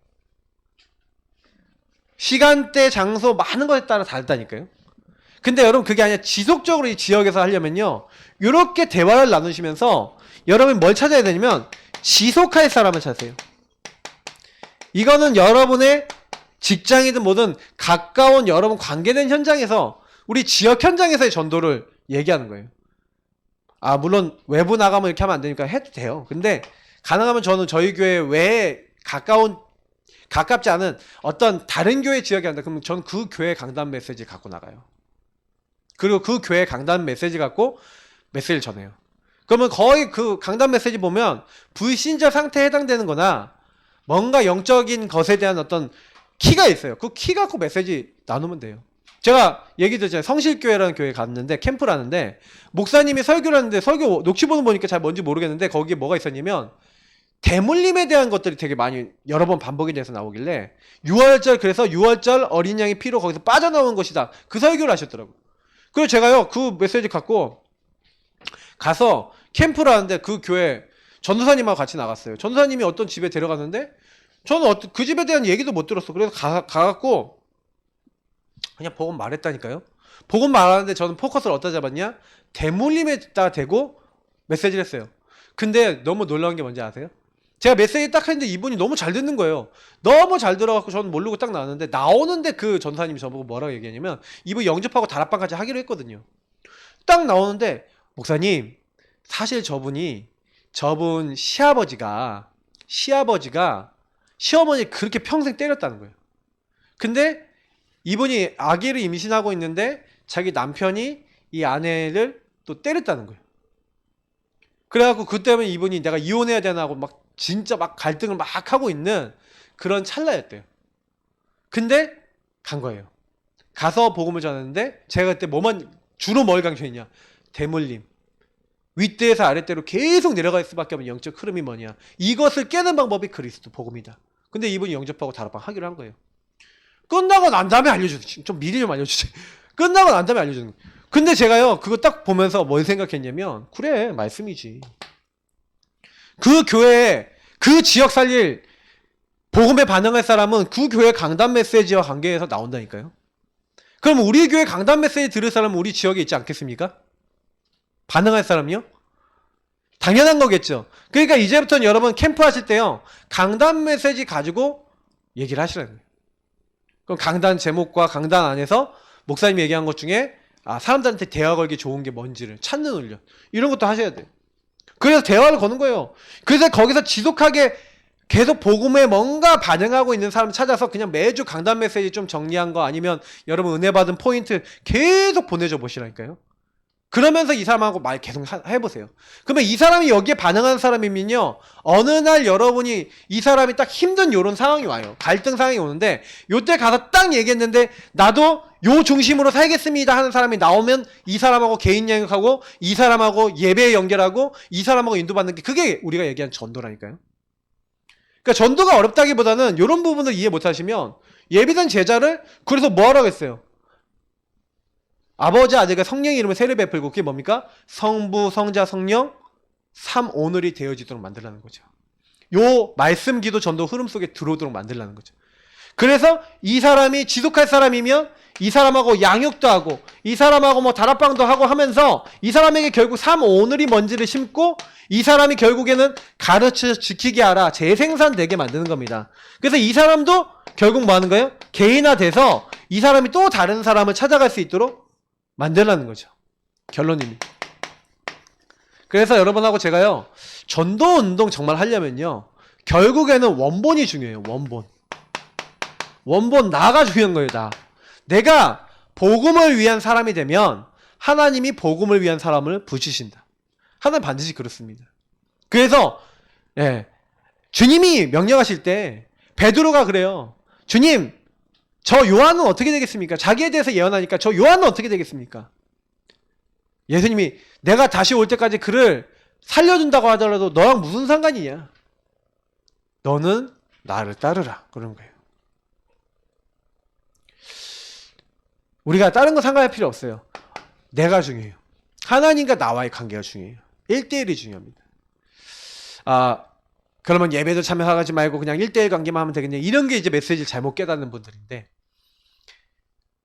시간대, 장소 많은 것에 따라 다르다니까요. 근데 여러분 그게 아니라 지속적으로 이 지역에서 하려면요 이렇게 대화를 나누시면서 여러분이 뭘 찾아야 되냐면 지속할 사람을 찾으세요. 이거는 여러분의 직장이든 뭐든 가까운 여러분 관계된 현장에서 우리 지역 현장에서의 전도를 얘기하는 거예요. 물론 외부 나가면 이렇게 하면 안 되니까 해도 돼요. 근데 가능하면 저는 저희 교회 외에 가깝지 않은 어떤 다른 교회 지역에 한다. 그러면 저는 그 교회 강단 메시지 갖고 나가요. 그리고 그 교회 강단 메시지 갖고 메시지를 전해요. 그러면 거의 그 강단 메시지 보면 불신자 상태에 해당되는 거나 뭔가 영적인 것에 대한 어떤 키가 있어요. 그 키 갖고 메시지 나누면 돼요. 제가 얘기 드렸잖아요. 성실교회라는 교회 갔는데 캠프를 하는데 목사님이 설교를 하는데 설교 녹취본을 보니까 잘 뭔지 모르겠는데 거기에 뭐가 있었냐면 대물림에 대한 것들이 되게 많이 여러 번 반복이 돼서 나오길래 6월절 그래서 6월절 어린 양의 피로 거기서 빠져나오는 것이다. 그 설교를 하셨더라고요. 그래서 제가요 그 메시지 갖고 가서 캠프를 하는데 그 교회 전도사님하고 같이 나갔어요. 전도사님이 어떤 집에 데려갔는데 저는 그 집에 대한 얘기도 못 들었어. 그래서 가갖고 그냥 복음 말했다니까요. 복음 말하는데 저는 포커스를 어디다 잡았냐? 대물림에다 대고 메시지를 했어요. 근데 너무 놀라운 게 뭔지 아세요? 제가 메시지 딱 했는데 이분이 너무 잘 듣는 거예요. 너무 잘 들어갖고 저는 모르고 딱 나왔는데 나오는데 그 전사님이 저보고 뭐라고 얘기하냐면 이분 영접하고 다락방까지 하기로 했거든요. 딱 나오는데 목사님 사실 저분 시아버지가 시어머니 그렇게 평생 때렸다는 거예요. 근데 이분이 아기를 임신하고 있는데 자기 남편이 이 아내를 또 때렸다는 거예요. 그래갖고 그 때문에 이분이 내가 이혼해야 되나 하고 막 진짜 막 갈등을 막 하고 있는 그런 찰나였대요. 근데 간 거예요. 가서 복음을 전했는데 제가 그때 주로 뭘 강조했냐? 대물림. 윗대에서 아랫대로 계속 내려갈 수밖에 없는 영적 흐름이 뭐냐? 이것을 깨는 방법이 그리스도 복음이다. 근데 이분이 영접하고 다락방 하기로 한 거예요. 끝나고 난 다음에 알려주세요. 좀 미리 좀 알려주세요. 끝나고 난 다음에 알려주는 거예요. 근데 제가요 그거 딱 보면서 뭘 생각했냐면 그래 말씀이지. 그 교회에 그 지역 살릴 복음에 반응할 사람은 그 교회 강단 메시지와 관계해서 나온다니까요. 그럼 우리 교회 강단 메시지 들을 사람은 우리 지역에 있지 않겠습니까? 반응할 사람이요? 당연한 거겠죠. 그러니까 이제부터는 여러분 캠프 하실 때요, 강단 메시지 가지고 얘기를 하시라는 거예요. 그럼 강단 제목과 강단 안에서 목사님이 얘기한 것 중에 사람들한테 대화 걸기 좋은 게 뭔지를 찾는 훈련, 이런 것도 하셔야 돼요. 그래서 대화를 거는 거예요. 그래서 거기서 지속하게 계속 복음에 뭔가 반응하고 있는 사람 찾아서 그냥 매주 강단 메시지 좀 정리한 거, 아니면 여러분 은혜 받은 포인트 계속 보내줘 보시라니까요. 그러면서 이 사람하고 말 계속 해보세요. 그러면 이 사람이 여기에 반응하는 사람이면요, 어느 날 여러분이 이 사람이 딱 힘든 요런 상황이 와요. 갈등 상황이 오는데 요때 가서 딱 얘기했는데 나도 요 중심으로 살겠습니다 하는 사람이 나오면 이 사람하고 개인 영역하고 이 사람하고 예배에 연결하고 이 사람하고 인도받는 게, 그게 우리가 얘기하는 전도라니까요. 그러니까 전도가 어렵다기보다는 요런 부분을 이해 못하시면 예비된 제자를 그래서 뭐하라고 했어요? 아버지 아들과 성령의 이름을 세례 베풀고, 그게 뭡니까? 성부 성자 성령 삼오늘이 되어지도록 만들라는 거죠. 요 말씀 기도 전도 흐름 속에 들어오도록 만들라는 거죠. 그래서 이 사람이 지속할 사람이면 이 사람하고 양육도 하고 이 사람하고 뭐 다락방도 하고 하면서 이 사람에게 결국 삼오늘이 뭔지를 심고 이 사람이 결국에는 가르쳐 지키게 하라, 재생산되게 만드는 겁니다. 그래서 이 사람도 결국 뭐 하는 거예요? 개인화돼서 이 사람이 또 다른 사람을 찾아갈 수 있도록 만들라는 거죠. 결론입니다. 그래서 여러분하고 제가요, 전도 운동 정말 하려면요, 결국에는 원본이 중요해요. 원본 나가 중요한 거예요. 내가 복음을 위한 사람이 되면 하나님이 복음을 위한 사람을 부르신다. 하나님 반드시 그렇습니다. 그래서 주님이 명령하실 때 베드로가 그래요. 주님, 저 요한은 어떻게 되겠습니까? 자기에 대해서 예언하니까 저 요한은 어떻게 되겠습니까? 예수님이 내가 다시 올 때까지 그를 살려준다고 하더라도 너랑 무슨 상관이냐? 너는 나를 따르라. 그런 거예요. 우리가 다른 거 상관할 필요 없어요. 내가 중요해요. 하나님과 나와의 관계가 중요해요. 1대1이 중요합니다. 그러면 예배도 참여하지 말고 그냥 1대1 관계만 하면 되겠냐, 이런 게 이제 메시지를 잘못 깨닫는 분들인데,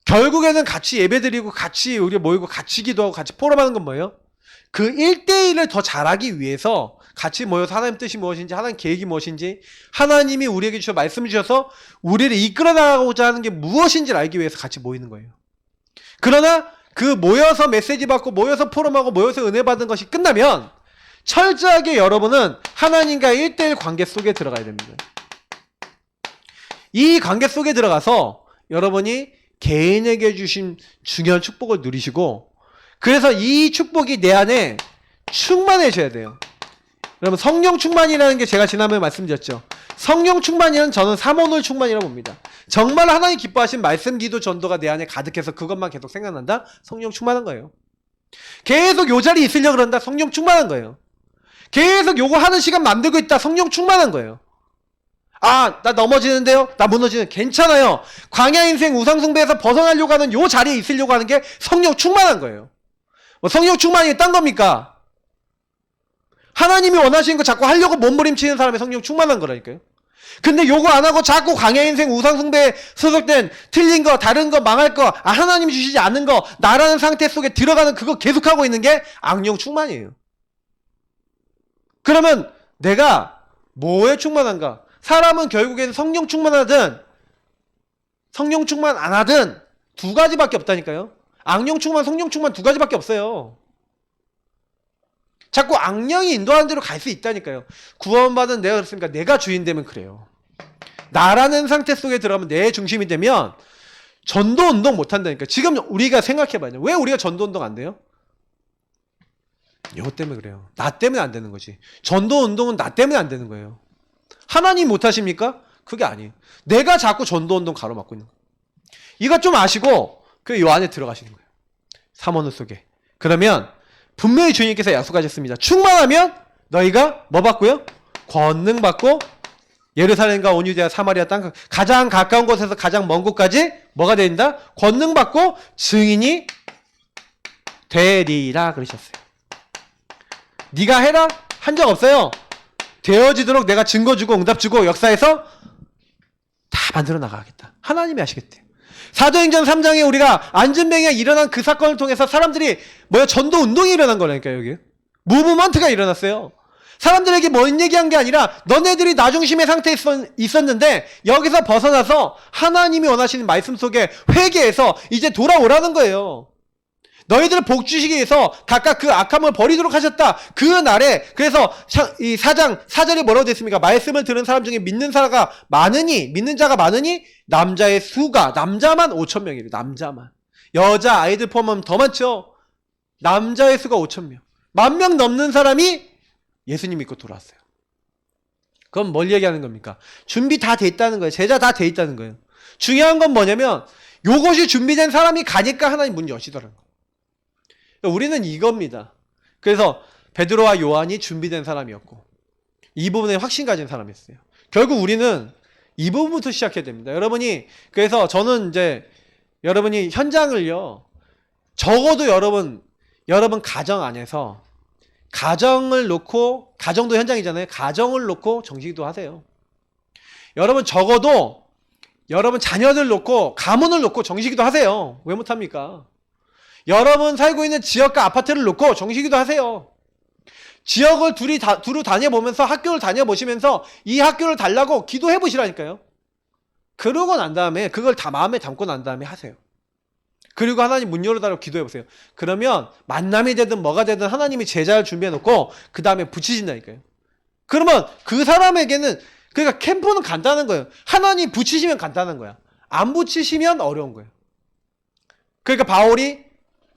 결국에는 같이 예배드리고 같이 우리 모이고 같이 기도하고 같이 포럼하는 건 뭐예요? 그 1대1을 더 잘하기 위해서 같이 모여서 하나님 뜻이 무엇인지, 하나님 계획이 무엇인지, 하나님이 우리에게 주셔 말씀 주셔서 우리를 이끌어 나가고자 하는 게 무엇인지를 알기 위해서 같이 모이는 거예요. 그러나 그 모여서 메시지 받고 모여서 포럼하고 모여서 은혜 받은 것이 끝나면 철저하게 여러분은 하나님과 1대1 관계 속에 들어가야 됩니다. 이 관계 속에 들어가서 여러분이 개인에게 주신 중요한 축복을 누리시고, 그래서 이 축복이 내 안에 충만해져야 돼요. 여러분, 성령 충만이라는 게 제가 지난번에 말씀드렸죠. 성령 충만이란 저는 삼오늘 충만이라고 봅니다. 정말 하나님 기뻐하신 말씀, 기도, 전도가 내 안에 가득해서 그것만 계속 생각난다? 성령 충만한 거예요. 계속 요 자리에 있으려고 그런다? 성령 충만한 거예요. 계속 요거 하는 시간 만들고 있다? 성령 충만한 거예요. 나 넘어지는데요? 나 무너지는, 괜찮아요. 광야 인생 우상숭배에서 벗어나려고 하는 요 자리에 있으려고 하는 게 성령 충만한 거예요. 뭐 성령 충만이 딴 겁니까? 하나님이 원하시는 거 자꾸 하려고 몸부림치는 사람이 성령 충만한 거라니까요. 근데 요거 안 하고 자꾸 광야 인생 우상숭배에 소속된 틀린 거, 다른 거, 망할 거, 하나님이 주시지 않는 거, 나라는 상태 속에 들어가는 그거 계속하고 있는 게 악령 충만이에요. 그러면 내가 뭐에 충만한가? 사람은 결국엔 성령 충만하든 성령 충만 안 하든 두 가지밖에 없다니까요. 악령 충만, 성령 충만 두 가지밖에 없어요. 자꾸 악령이 인도하는 대로 갈 수 있다니까요. 구원받은 내가 그렇습니까? 내가 주인 되면 그래요. 나라는 상태 속에 들어가면 내 중심이 되면 전도 운동 못 한다니까. 지금 우리가 생각해봐요. 왜 우리가 전도 운동 안 돼요? 이것 때문에 그래요. 나 때문에 안 되는 거지. 전도 운동은 나 때문에 안 되는 거예요. 하나님 못 하십니까? 그게 아니에요. 내가 자꾸 전도 운동 가로막고 있는 거예요. 이것 좀 아시고 그 요 안에 들어가시는 거예요. 삼원을 속에. 그러면 분명히 주님께서 약속하셨습니다. 충만하면 너희가 뭐 받고요? 권능 받고 예루살렘과 온 유대와 사마리아 땅 가장 가까운 곳에서 가장 먼 곳까지 뭐가 된다? 권능 받고 증인이 되리라 그러셨어요. 네가 해라? 한 적 없어요. 되어지도록 내가 증거 주고 응답 주고 역사에서 다 만들어 나가겠다. 하나님이 하시겠대요. 사도행전 3장에 우리가 안전뱅이가 일어난 그 사건을 통해서 사람들이 전도 운동이 일어난 거라니까요. 여기 무브먼트가 일어났어요. 사람들에게 뭔 얘기한 게 아니라 너네들이 나 중심의 상태에 있었는데 여기서 벗어나서 하나님이 원하시는 말씀 속에 회개해서 이제 돌아오라는 거예요. 너희들을 복 주시기 위해서 각각 그 악함을 버리도록 하셨다. 그 날에 그래서 이 4장 4절에 뭐라고 됐습니까? 말씀을 들은 사람 중에 믿는 자가 많으니 남자의 수가 남자만 5,000명이래요. 남자만. 여자 아이들 포함하면 더 많죠. 남자의 수가 5,000명. 10,000명 넘는 사람이 예수님 믿고 돌아왔어요. 그럼 뭘 얘기하는 겁니까? 준비 다 돼 있다는 거예요. 제자 다 돼 있다는 거예요. 중요한 건 뭐냐면 요것이 준비된 사람이 가니까 하나님 문 여시더라고요. 우리는 이겁니다. 그래서 베드로와 요한이 준비된 사람이었고 이 부분에 확신 가진 사람이었어요. 결국 우리는 이 부분부터 시작해야 됩니다. 그래서 저는 이제 여러분이 현장을요, 적어도 여러분 가정 안에서 가정을 놓고, 가정도 현장이잖아요. 가정을 놓고 정식기도 하세요. 여러분 적어도 여러분 자녀들 놓고 가문을 놓고 정식기도 하세요. 왜 못합니까? 여러분 살고 있는 지역과 아파트를 놓고 정식기도 하세요. 지역을 두루 다녀보면서 학교를 다녀보시면서 이 학교를 달라고 기도해 보시라니까요. 그러고 난 다음에 그걸 다 마음에 담고 난 다음에 하세요. 그리고 하나님 문 열어달라고 기도해 보세요. 그러면 만남이 되든 뭐가 되든 하나님이 제자를 준비해 놓고 그 다음에 붙이신다니까요. 그러면 그 사람에게는, 그러니까 캠프는 간단한 거예요. 하나님 붙이시면 간단한 거야. 안 붙이시면 어려운 거예요. 그러니까 바울이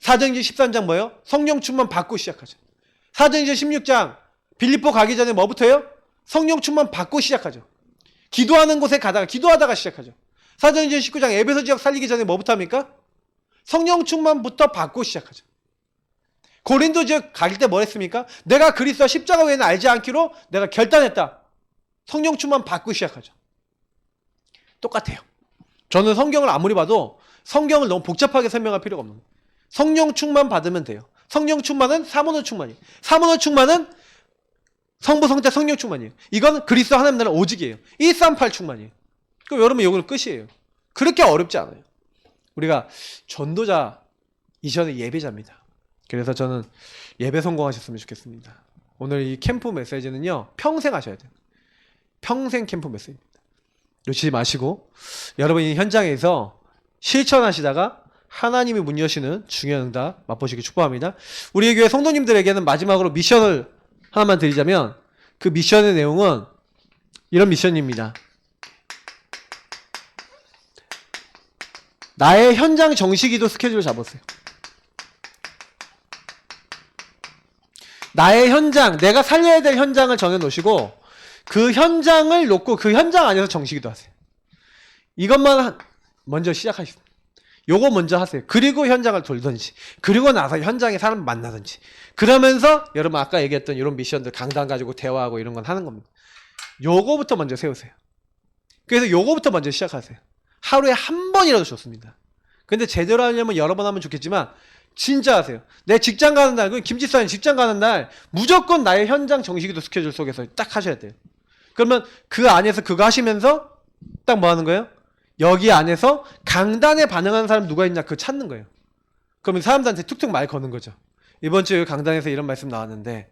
사도행전 13장 뭐예요? 성령 충만 받고 시작하죠. 사도행전 16장 빌립보 가기 전에 뭐부터요? 성령 충만 받고 시작하죠. 기도하는 곳에 기도하다가 시작하죠. 사도행전 19장 에베소 지역 살리기 전에 뭐부터 합니까? 성령 충만부터 받고 시작하죠. 고린도 지역 갈 때 뭐 했습니까? 내가 그리스도와 십자가 외에는 알지 않기로 내가 결단했다. 성령 충만 받고 시작하죠. 똑같아요. 저는 성경을 아무리 봐도 성경을 너무 복잡하게 설명할 필요가 없는 거예요. 성령 충만 받으면 돼요. 성령 충만은 사모노 충만이에요. 사모노 충만은 성부, 성자, 성령 충만이에요. 이건 그리스도 하나님 나라 오직이에요. 138 충만이에요. 그럼 여러분 이거는 끝이에요. 그렇게 어렵지 않아요. 우리가 전도자 이전에 예배자입니다. 그래서 저는 예배 성공하셨으면 좋겠습니다. 오늘 이 캠프 메시지는요, 평생 하셔야 돼요. 평생 캠프 메시지입니다. 놓치지 마시고 여러분이 현장에서 실천하시다가 하나님이 문 여시는 중요한 응답 맛보시기 축복합니다. 우리 교회 성도님들에게는 마지막으로 미션을 하나만 드리자면 그 미션의 내용은 이런 미션입니다. 나의 현장 정식기도 스케줄을 잡으세요. 나의 현장, 내가 살려야 될 현장을 정해놓으시고 그 현장을 놓고 그 현장 안에서 정식기도 하세요. 이것만 먼저 시작하십시오. 요거 먼저 하세요. 그리고 현장을 돌든지, 그리고 나서 현장에 사람 만나든지. 그러면서 여러분 아까 얘기했던 이런 미션들, 강단 가지고 대화하고 이런 건 하는 겁니다. 요거부터 먼저 세우세요. 그래서 요거부터 먼저 시작하세요. 하루에 한 번이라도 좋습니다. 근데 제대로 하려면 여러 번 하면 좋겠지만 진짜 하세요. 내 직장 가는 날, 김지사님 직장 가는 날 무조건 나의 현장 정식기도 스케줄 속에서 딱 하셔야 돼요. 그러면 그 안에서 그거 하시면서 딱 뭐 하는 거예요? 여기 안에서 강단에 반응하는 사람 누가 있냐 그거 찾는 거예요. 그러면 사람들한테 툭툭 말 거는 거죠. 이번 주에 강단에서 이런 말씀 나왔는데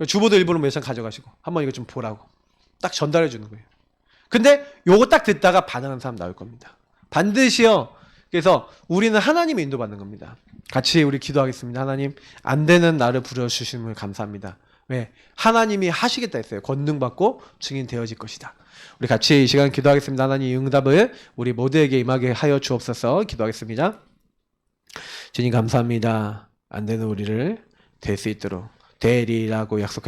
주보도 일부러 몇 장 가져가시고 한번 이거 좀 보라고 딱 전달해 주는 거예요. 근데 요거 딱 듣다가 반응하는 사람 나올 겁니다. 반드시요. 그래서 우리는 하나님의 인도받는 겁니다. 같이 우리 기도하겠습니다. 하나님, 안 되는 나를 부르셔주심을 감사합니다. 왜? 하나님이 하시겠다 했어요. 권능받고 증인 되어질 것이다. 우리 같이 이 시간 기도하겠습니다. 하나님, 이 응답을 우리 모두에게 임하게 하여 주옵소서. 기도하겠습니다. 주님 감사합니다. 안 되는 우리를 될 수 있도록 되리라고 약속하셨습니다.